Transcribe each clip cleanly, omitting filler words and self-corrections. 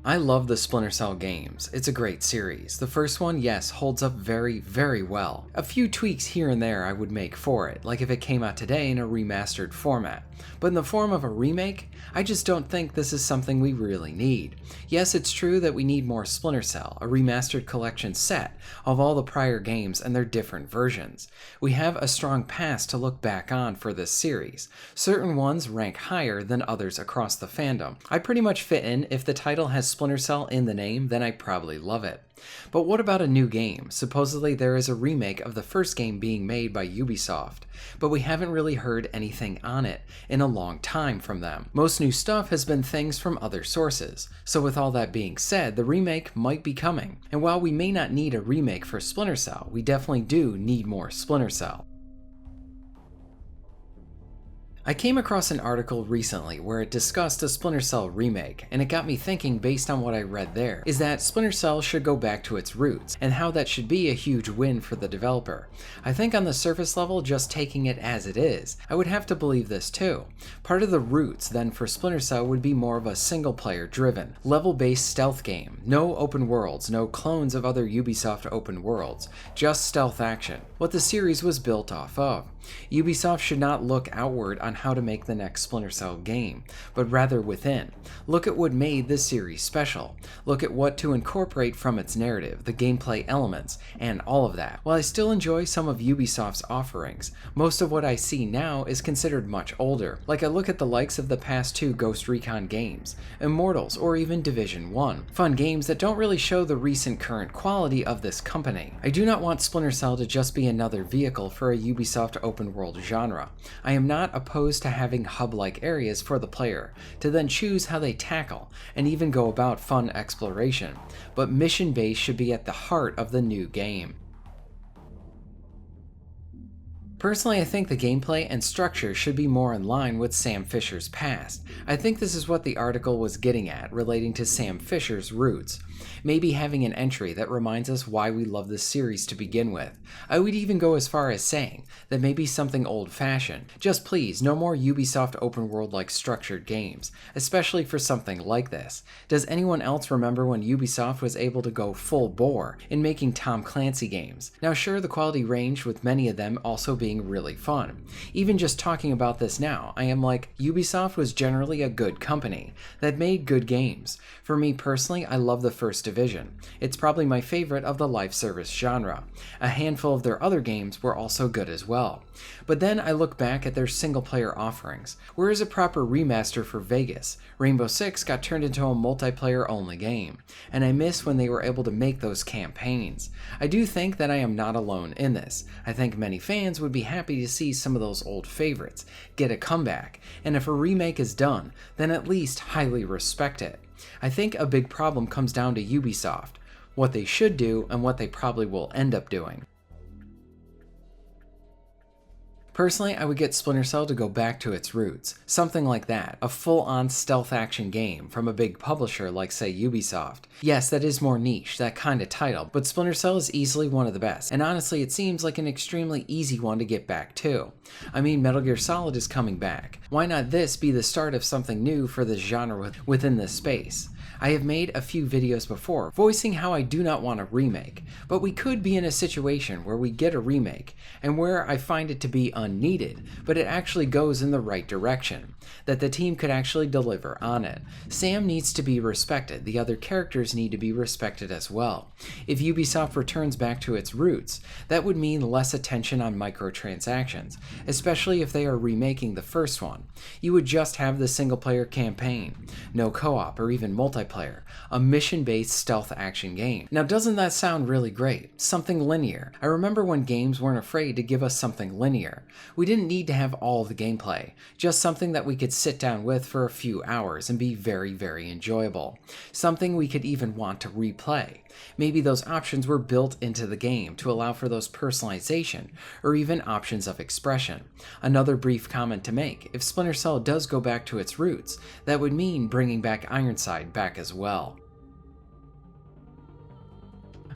I love the Splinter Cell games. It's a great series. The first one, yes, holds up very, very well. A few tweaks here and there I would make for it, like if it came out today in a remastered format. But in the form of a remake, I just don't think this is something we really need. Yes, it's true that we need more Splinter Cell, a remastered collection set of all the prior games and their different versions. We have a strong past to look back on for this series. Certain ones rank higher than others across the fandom. I pretty much fit in. If the title has Splinter Cell in the name, then I probably love it. But what about a new game? Supposedly there is a remake of the first game being made by Ubisoft, but we haven't really heard anything on it in a long time from them. Most new stuff has been things from other sources. So with all that being said, the remake might be coming. And while we may not need a remake for Splinter Cell, we definitely do need more Splinter Cell. I came across an article recently where it discussed a Splinter Cell remake, and it got me thinking based on what I read there, is that Splinter Cell should go back to its roots, and how that should be a huge win for the developer. I think on the surface level, just taking it as it is, I would have to believe this too. Part of the roots then for Splinter Cell would be more of a single player driven, level-based stealth game. No open worlds, no clones of other Ubisoft open worlds, just stealth action, what the series was built off of. Ubisoft should not look outward on how to make the next Splinter Cell game, but rather within. Look at what made this series special. Look at what to incorporate from its narrative, the gameplay elements, and all of that. While I still enjoy some of Ubisoft's offerings, most of what I see now is considered much older. Like I look at the likes of the past two Ghost Recon games, Immortals, or even Division 1. Fun games that don't really show the recent current quality of this company. I do not want Splinter Cell to just be another vehicle for a Ubisoft open world genre. I am not opposed to having hub-like areas for the player to then choose how they tackle and even go about fun exploration, but mission-based should be at the heart of the new game. Personally, I think the gameplay and structure should be more in line with Sam Fisher's past. I think this is what the article was getting at, relating to Sam Fisher's roots. Maybe having an entry that reminds us why we love this series to begin with. I would even go as far as saying that maybe something old-fashioned. Just please, no more Ubisoft open world-like structured games, especially for something like this. Does anyone else remember when Ubisoft was able to go full bore in making Tom Clancy games? Now sure, the quality ranged, with many of them also being really fun. Even just talking about this now, I am like, Ubisoft was generally a good company that made good games. For me personally, I love the First Division. It's probably my favorite of the live service genre. A handful of their other games were also good as well. But then I look back at their single player offerings. Where is a proper remaster for Vegas? Rainbow Six got turned into a multiplayer only game, and I miss when they were able to make those campaigns. I do think that I am not alone in this. I think many fans would be happy to see some of those old favorites get a comeback, and if a remake is done, then at least highly respect it. I think a big problem comes down to Ubisoft, what they should do and what they probably will end up doing. Personally, I would get Splinter Cell to go back to its roots. Something like that, a full-on stealth action game from a big publisher like, say, Ubisoft. Yes, that is more niche, that kind of title, but Splinter Cell is easily one of the best, and honestly it seems like an extremely easy one to get back to. I mean, Metal Gear Solid is coming back. Why not this be the start of something new for this genre within this space? I have made a few videos before voicing how I do not want a remake, but we could be in a situation where we get a remake and where I find it to be unneeded, but it actually goes in the right direction, that the team could actually deliver on it. Sam needs to be respected, the other characters need to be respected as well. If Ubisoft returns back to its roots, that would mean less attention on microtransactions, especially if they are remaking the first one. You would just have the single player campaign, no co-op or even multiplayer, a mission-based stealth action game. Now doesn't that sound really great? Something linear. I remember when games weren't afraid to give us something linear. We didn't need to have all the gameplay, just something that we could sit down with for a few hours and be very, very enjoyable. Something we could even want to replay. Maybe those options were built into the game to allow for those personalization or even options of expression. Another brief comment to make, if Splinter Cell does go back to its roots, that would mean bringing back Ironside back as well.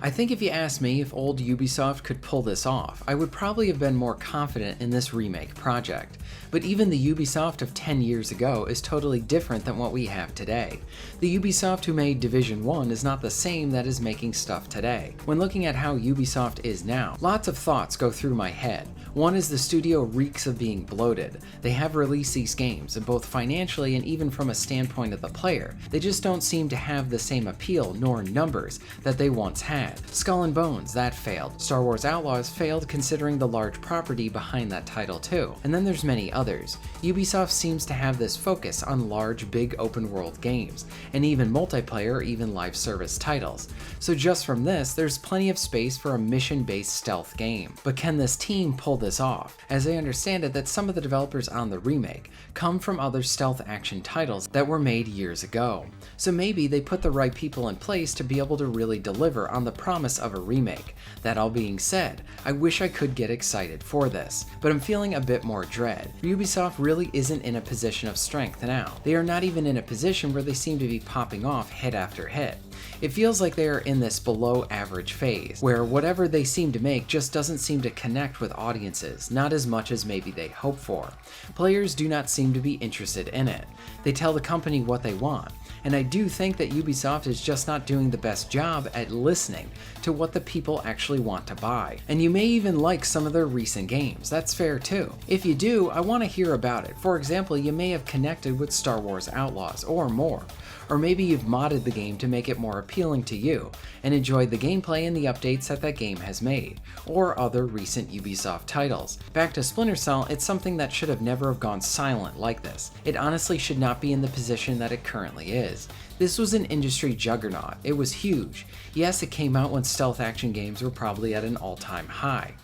I think if you asked me if old Ubisoft could pull this off, I would probably have been more confident in this remake project. But even the Ubisoft of 10 years ago is totally different than what we have today. The Ubisoft who made Division 1 is not the same that is making stuff today. When looking at how Ubisoft is now, lots of thoughts go through my head. One is the studio reeks of being bloated. They have released these games, and both financially and even from a standpoint of the player, they just don't seem to have the same appeal nor numbers that they once had. Skull and Bones, that failed. Star Wars Outlaws failed considering the large property behind that title too. And then there's many others. Ubisoft seems to have this focus on large, big open world games, and even multiplayer or even live service titles. So just from this, there's plenty of space for a mission-based stealth game. But can this team pull this off? As I understand it, that some of the developers on the remake come from other stealth action titles that were made years ago. So maybe they put the right people in place to be able to really deliver on the promise of a remake. That all being said, I wish I could get excited for this, but I'm feeling a bit more dread. Ubisoft really isn't in a position of strength now. They are not even in a position where they seem to be popping off hit after hit. It feels like they are in this below average phase, where whatever they seem to make just doesn't seem to connect with audiences, not as much as maybe they hope for. Players do not seem to be interested in it. They tell the company what they want, and I do think that Ubisoft is just not doing the best job at listening to what the people actually want to buy. And you may even like some of their recent games, that's fair too. If you do, I want to hear about it. For example, you may have connected with Star Wars Outlaws or more. Or maybe you've modded the game to make it more appealing to you, and enjoyed the gameplay and the updates that game has made, or other recent Ubisoft titles. Back to Splinter Cell, it's something that should have never have gone silent like this. It honestly should not be in the position that it currently is. This was an industry juggernaut. It was huge. Yes, it came out when stealth action games were probably at an all-time high.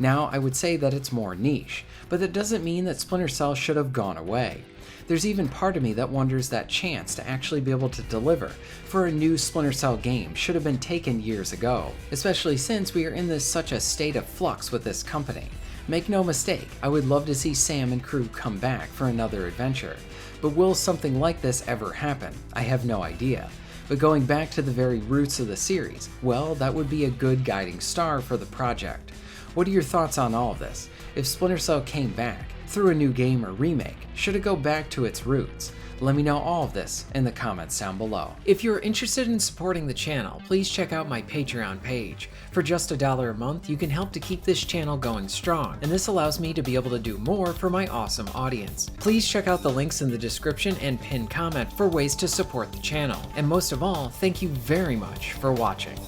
Now I would say that it's more niche, but that doesn't mean that Splinter Cell should have gone away. There's even part of me that wonders that chance to actually be able to deliver for a new Splinter Cell game should have been taken years ago, especially since we are in such a state of flux with this company. Make no mistake, I would love to see Sam and crew come back for another adventure, but will something like this ever happen? I have no idea. But going back to the very roots of the series, well, that would be a good guiding star for the project. What are your thoughts on all of this? If Splinter Cell came back, through a new game or remake, should it go back to its roots? Let me know all of this in the comments down below. If you're interested in supporting the channel, please check out my Patreon page. For just $1 a month, you can help to keep this channel going strong, and this allows me to be able to do more for my awesome audience. Please check out the links in the description and pinned comment for ways to support the channel. And most of all, thank you very much for watching.